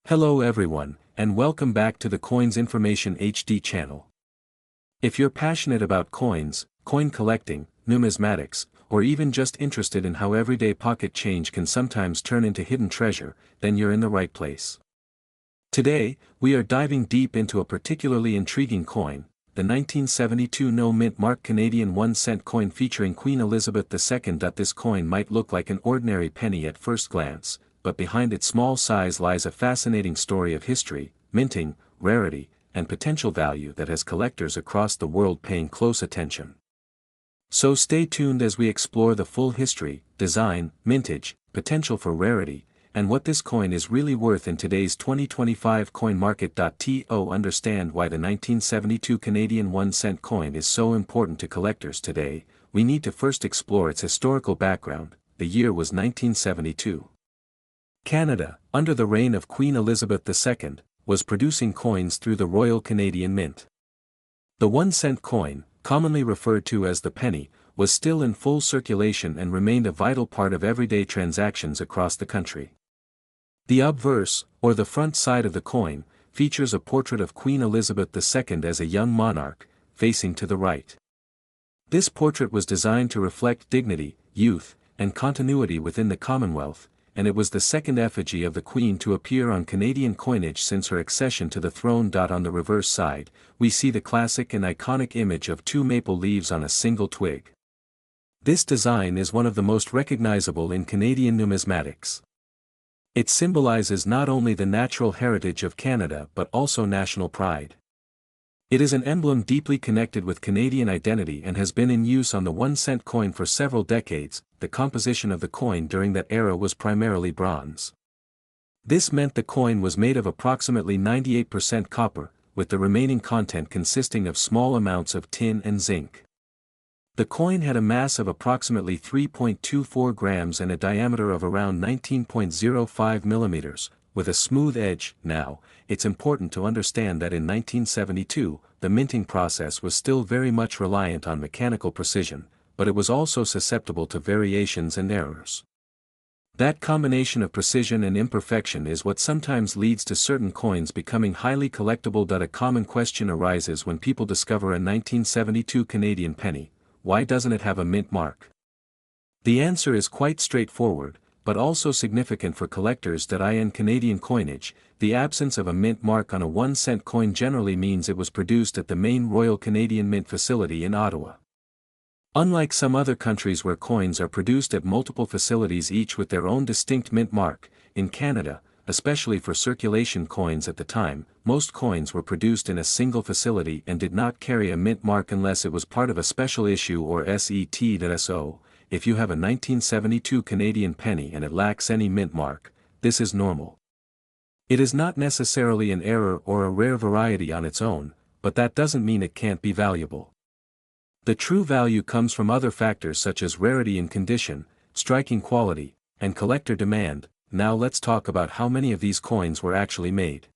Hello everyone, and welcome back to the Coins Information HD channel. If you're passionate about coins, coin collecting, numismatics, or even just interested in how everyday pocket change can sometimes turn into hidden treasure, then you're in the right place. Today, we are diving deep into a particularly intriguing coin, the 1972 no-mint mark Canadian 1-cent coin featuring Queen Elizabeth II. This coin might look like an ordinary penny at first glance, but behind its small size lies a fascinating story of history, minting, rarity, and potential value that has collectors across the world paying close attention. So stay tuned as we explore the full history, design, mintage, potential for rarity, and what this coin is really worth in today's 2025 coin market. To understand why the 1972 Canadian 1-cent coin is so important to collectors today, we need to first explore its historical background. The year was 1972. Canada, under the reign of Queen Elizabeth II, was producing coins through the Royal Canadian Mint. The 1-cent coin, commonly referred to as the penny, was still in full circulation and remained a vital part of everyday transactions across the country. The obverse, or the front side of the coin, features a portrait of Queen Elizabeth II as a young monarch, facing to the right. This portrait was designed to reflect dignity, youth, and continuity within the Commonwealth, and it was the second effigy of the Queen to appear on Canadian coinage since her accession to the throne. On the reverse side, we see the classic and iconic image of two maple leaves on a single twig. This design is one of the most recognizable in Canadian numismatics. It symbolizes not only the natural heritage of Canada but also national pride. It is an emblem deeply connected with Canadian identity and has been in use on the 1-cent coin for several decades. The composition of the coin during that era was primarily bronze. This meant the coin was made of approximately 98% copper, with the remaining content consisting of small amounts of tin and zinc. The coin had a mass of approximately 3.24 grams and a diameter of around 19.05 millimeters, with a smooth edge. Now, it's important to understand that in 1972, the minting process was still very much reliant on mechanical precision, but it was also susceptible to variations and errors. That combination of precision and imperfection is what sometimes leads to certain coins becoming highly collectible. A common question arises when people discover a 1972 Canadian penny: why doesn't it have a mint mark? The answer is quite straightforward, but also significant for collectors. In Canadian coinage, the absence of a mint mark on a 1-cent coin generally means it was produced at the main Royal Canadian Mint facility in Ottawa. Unlike some other countries where coins are produced at multiple facilities each with their own distinct mint mark, in Canada, especially for circulation coins at the time, most coins were produced in a single facility and did not carry a mint mark unless it was part of a special issue or set. If you have a 1972 Canadian penny and it lacks any mint mark, this is normal. It is not necessarily an error or a rare variety on its own, but that doesn't mean it can't be valuable. The true value comes from other factors such as rarity and condition, striking quality, and collector demand. Now let's talk about how many of these coins were actually made.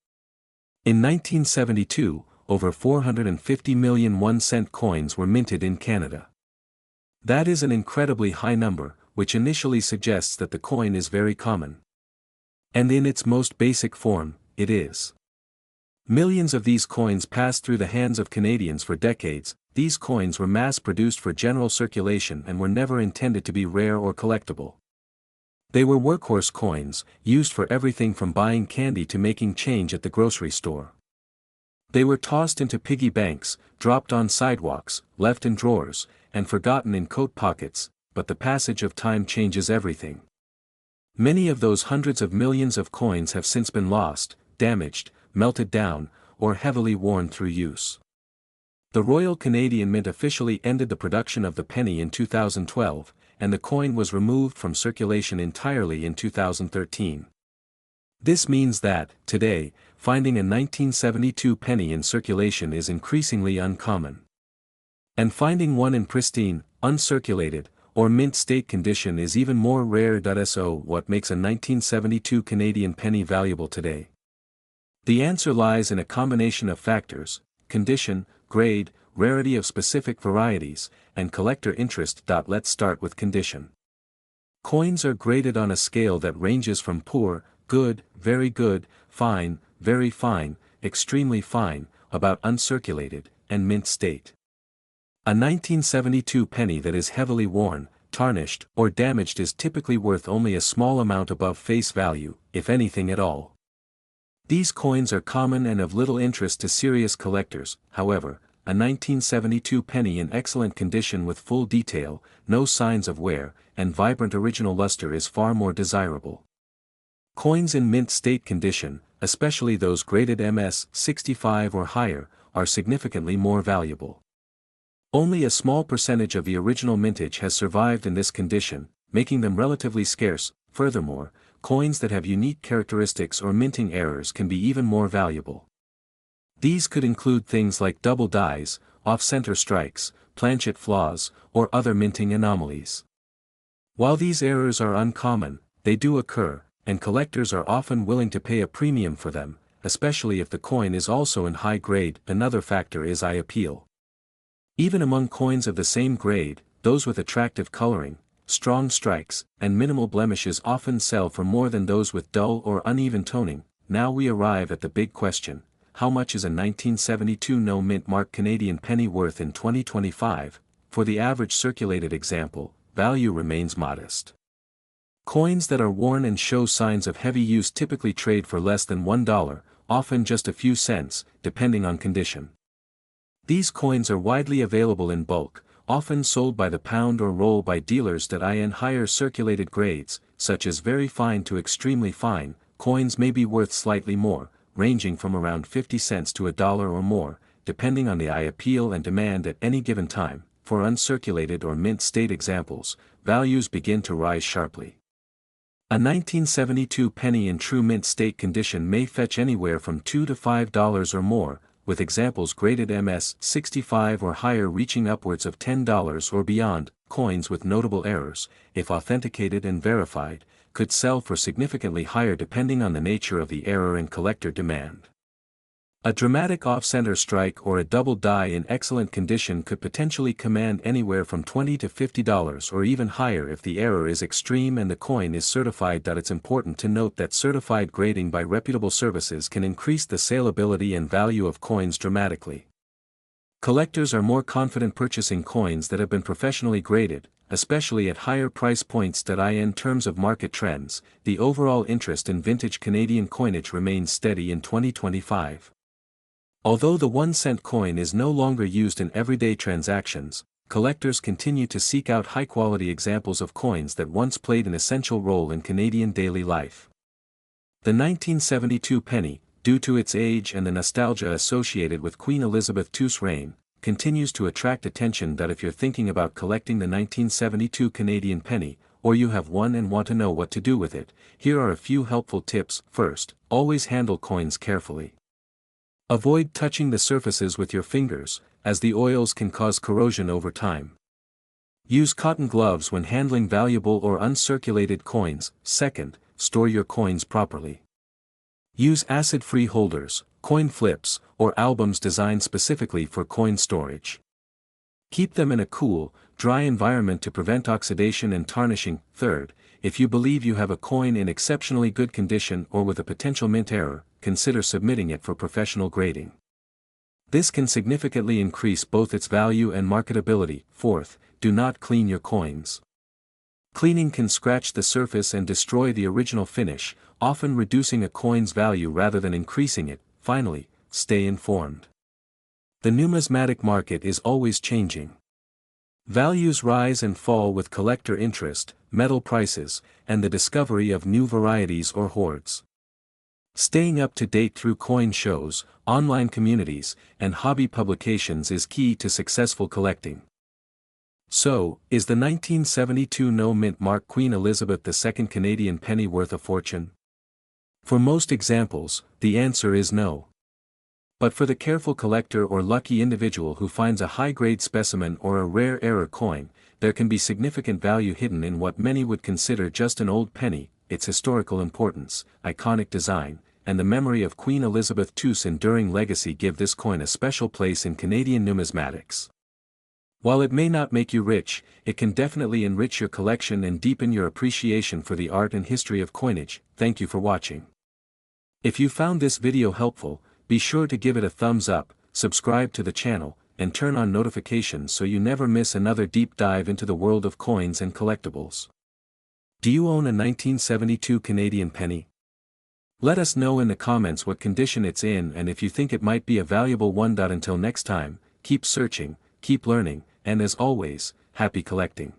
In 1972, over 450 million 1-cent coins were minted in Canada. That is an incredibly high number, which initially suggests that the coin is very common. And in its most basic form, it is. Millions of these coins passed through the hands of Canadians for decades. These coins were mass-produced for general circulation and were never intended to be rare or collectible. They were workhorse coins, used for everything from buying candy to making change at the grocery store. They were tossed into piggy banks, dropped on sidewalks, left in drawers, and forgotten in coat pockets, but the passage of time changes everything. Many of those hundreds of millions of coins have since been lost, damaged, melted down, or heavily worn through use. The Royal Canadian Mint officially ended the production of the penny in 2012, and the coin was removed from circulation entirely in 2013. This means that, today, finding a 1972 penny in circulation is increasingly uncommon. And finding one in pristine, uncirculated, or mint state condition is even more rare. So what makes a 1972 Canadian penny valuable today? The answer lies in a combination of factors: condition, grade, rarity of specific varieties, and collector interest. Let's start with condition. Coins are graded on a scale that ranges from poor, good, very good, fine, very fine, extremely fine, about uncirculated, and mint state. A 1972 penny that is heavily worn, tarnished, or damaged is typically worth only a small amount above face value, if anything at all. These coins are common and of little interest to serious collectors. However, a 1972 penny in excellent condition with full detail, no signs of wear, and vibrant original luster is far more desirable. Coins in mint state condition, especially those graded MS 65 or higher, are significantly more valuable. Only a small percentage of the original mintage has survived in this condition, making them relatively scarce. Furthermore, coins that have unique characteristics or minting errors can be even more valuable. These could include things like double dies, off-center strikes, planchet flaws, or other minting anomalies. While these errors are uncommon, they do occur, and collectors are often willing to pay a premium for them, especially if the coin is also in high grade. Another factor is eye appeal. Even among coins of the same grade, those with attractive coloring, strong strikes, and minimal blemishes often sell for more than those with dull or uneven toning. Now we arrive at the big question: how much is a 1972 no mint mark Canadian penny worth in 2025? For the average circulated example, value remains modest. Coins that are worn and show signs of heavy use typically trade for less than $1, often just a few cents, depending on condition. These coins are widely available in bulk, often sold by the pound or roll by dealers that in higher circulated grades, such as very fine to extremely fine. Coins may be worth slightly more, ranging from around 50 cents to $1 or more, depending on the eye appeal and demand at any given time. For uncirculated or mint state examples, values begin to rise sharply. A 1972 penny in true mint state condition may fetch anywhere from $2 to $5 or more, with examples graded MS 65 or higher reaching upwards of $10 or beyond. Coins with notable errors, if authenticated and verified, could sell for significantly higher depending on the nature of the error and collector demand. A dramatic off-center strike or a double die in excellent condition could potentially command anywhere from $20 to $50 or even higher if the error is extreme and the coin is certified. It's important to note that certified grading by reputable services can increase the saleability and value of coins dramatically. Collectors are more confident purchasing coins that have been professionally graded, especially at higher price points. In terms of market trends, the overall interest in vintage Canadian coinage remains steady in 2025. Although the 1-cent coin is no longer used in everyday transactions, collectors continue to seek out high-quality examples of coins that once played an essential role in Canadian daily life. The 1972 penny, due to its age and the nostalgia associated with Queen Elizabeth II's reign, continues to attract attention. If you're thinking about collecting the 1972 Canadian penny, or you have one and want to know what to do with it, here are a few helpful tips. First, always handle coins carefully. Avoid touching the surfaces with your fingers, as the oils can cause corrosion over time. Use cotton gloves when handling valuable or uncirculated coins. Second, store your coins properly. Use acid-free holders, coin flips, or albums designed specifically for coin storage. Keep them in a cool, dry environment to prevent oxidation and tarnishing. Third, if you believe you have a coin in exceptionally good condition or with a potential mint error, consider submitting it for professional grading. This can significantly increase both its value and marketability. Fourth, do not clean your coins. Cleaning can scratch the surface and destroy the original finish, often reducing a coin's value rather than increasing it. Finally, stay informed. The numismatic market is always changing. Values rise and fall with collector interest, metal prices, and the discovery of new varieties or hoards. Staying up to date through coin shows, online communities, and hobby publications is key to successful collecting. So, is the 1972 no-mint mark Queen Elizabeth II Canadian penny worth a fortune? For most examples, the answer is no. But for the careful collector or lucky individual who finds a high-grade specimen or a rare error coin, there can be significant value hidden in what many would consider just an old penny. Its historical importance, iconic design, and the memory of Queen Elizabeth II's enduring legacy give this coin a special place in Canadian numismatics. While it may not make you rich, it can definitely enrich your collection and deepen your appreciation for the art and history of coinage. Thank you for watching. If you found this video helpful, be sure to give it a thumbs up, subscribe to the channel, and turn on notifications so you never miss another deep dive into the world of coins and collectibles. Do you own a 1972 Canadian penny? Let us know in the comments what condition it's in and if you think it might be a valuable one. Until next time, keep searching, keep learning, and as always, happy collecting.